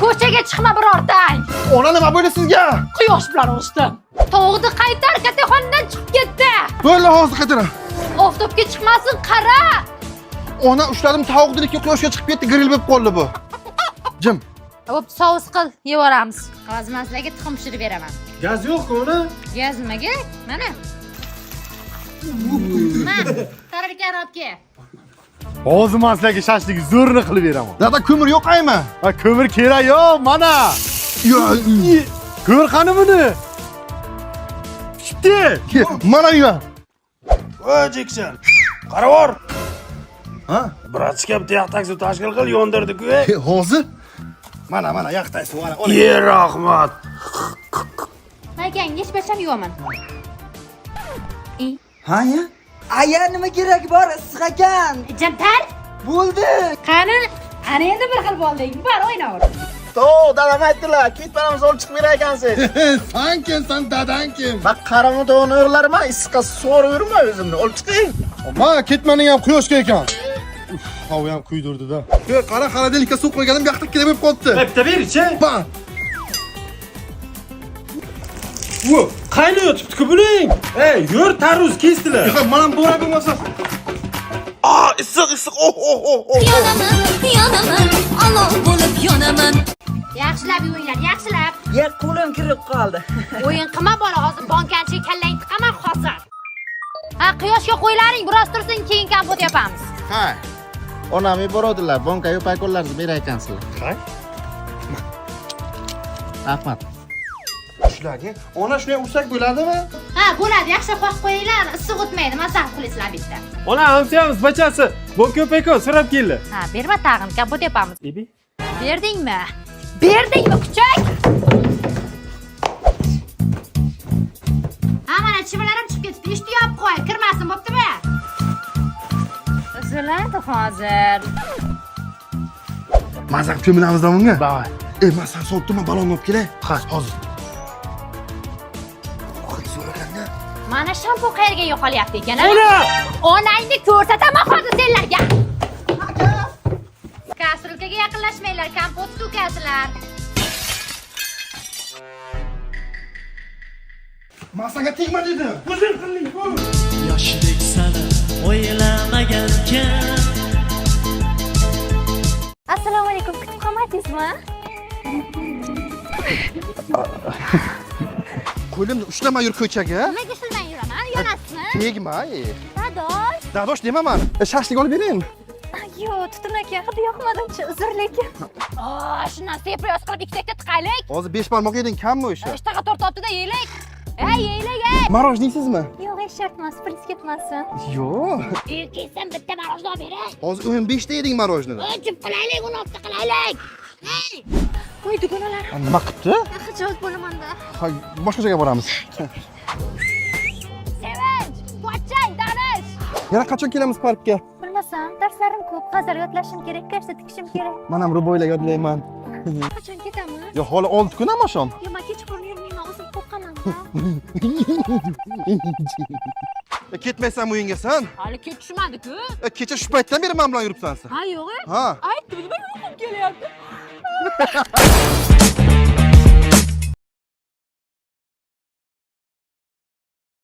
Ko'chaga chiqma birortang. Ona nima bo'ldi sizga? Quyosh bilan urishdim. Tovuqni qaytar, kattaxonadan chiqib ketdi. Bo'ldi, hozir qaytaram. Oftobga chiqmasin, qara. Ona ushladim, tovuqni quyoshga chiqib ketdi, grill bo'lib qoldi bu. Jim. Hop, sous qil, yevoramiz. Hozir men sizlarga tuxum pishirib beraman. Gaz yo'q-ku uni? Gaz nimaga? Mana. Qara karobga. Hozir men sizlarga shashlik zo'rini qilib beraman. Dada ko'mir yo'q aymi? Ha, ko'mir kerak yo'q, mana. Ko'mir qani buni? Pishibdi. Mana yu. Voy Jekson. Qaravor. Ha? Bratska bitta yoq taksi tashkil qil, yondirdik-ku. Hozir? Mana yoqdaysiz, mana. Ye, rahmat. Akang, nechbacham yuvaman. Ha ya? Aya nima kerak bor issiq ekan? Jantar, Bo'ldi. qani? Ana endi bir xil bo'lding. Bor, o'ynaver. Dadam aytdilar, ketmanimiz olib chiqib berar ekansiz. Sen kimsan, dadan kim? Bak qarama to'g'ni o'g'larman, issiqqa so'rib yurma o'zimni. Olib chiqing. Ma ketmaning ham quyoshga ekan. Havo ham kuydirdi-da. Qara, xaladelikka suv qo'yganim yoqda kelib bo'lib qolibdi. Bitta ber-chi. Ba. Vo, qaynayotibdi-ku buning. Ey, yur, tarvuz kesdilar. Mana bora bo'lmasa. Issiq. Yonaman, olov bo'lib yonaman. Yaxshilab yuvinglar, yaxshilab. Ya qo'lim kirib qoldi. O'yin qilma bola, hozir bankanchiga kallang tiqaman hozir. Ha, quyoshga qo'ylaring, biroz tursin, keyin kompot yapamiz. Ha. Onam yuboradilar, bankaga paykonlarni berar ekansizlar. Qay? Rahmat. Shularga ona shunday ursak bo'ladimi? Ha, bo'ladi, yaxshi qo'yib qo'yinglar, issiq o'tmaydi, masalan qilasizlar bitta. Ona hamsiyamiz bachasi. Bu ko'payko so'rab keldi. Ha, berma tag'in, kompot yapamiz. Ebi. Berdingmi? Berdingmi, kuchak? Ha, mana chivalarim chiqib ketibdi. Eshikni yopib qo'y, kirmasin, bo'ptimi? Uziladi hozir. Mazaq ko'minamizdan bunga? Davay. Masan sotdimi, balon olib kelay. Ha, Hozir. Mana shampu qayerga yo'qolyapti ekan? Onangni ko'rsataman hozir senlarga. Kastrulkaga yaqinlashmanglar, kompot to'kasizlar. Masanga tegma dedim. Yoshlik sani o'ylamagankan. Assalomu alaykum, kutib qolmadingizmi? Qo'limni ushlama yur ko'chaga. Nimaga shunday yuraman? Yonasizmi? Tegma, Dadosh. Dadosh demaman. Shashlik olib beraymi? Yo'q, tutun aka, hidi yoqmadimchi, uzr lekin. Shundan sepriyos qilib ikkita tiqaylik. Hozir 5 barmoq yeding, kammi o'sha? Ishtaha tortibdi-da, yeylik. Yeylik. Marojniysizmi? Yo'q, hech shart emas, prinsiz ketmasin. Yo'q. Kelsam bitta marojno beray. Hozir 15 ta yeding marojnini. O'chib qilaylik, 16 ta qilaylik. Qo'y dugonalar. Nima qilibdi? Xijolat bo'laman-da. Ha, boshqa joyga boramiz. Sevinch, pochchang, tanish. Yana qachon kelamiz parkka? Bilmasam, darslarim ko'p, hozir yodlashim kerak, kashta tikishim kerak. Men ham ruboylar yodlayman. Qachon ketamiz? Yo, hali 6 kun ham oshom. Yo, men kechqurun yurmayman, o'zim qo'rqaman. Ketmaysan uyingga san? Hali ketishmadi-ku. Kecha shu paytdan beri men bilan yuribsan sen. Ha, yo'q. Ha. Aytdim, nima yo'q kelyapti.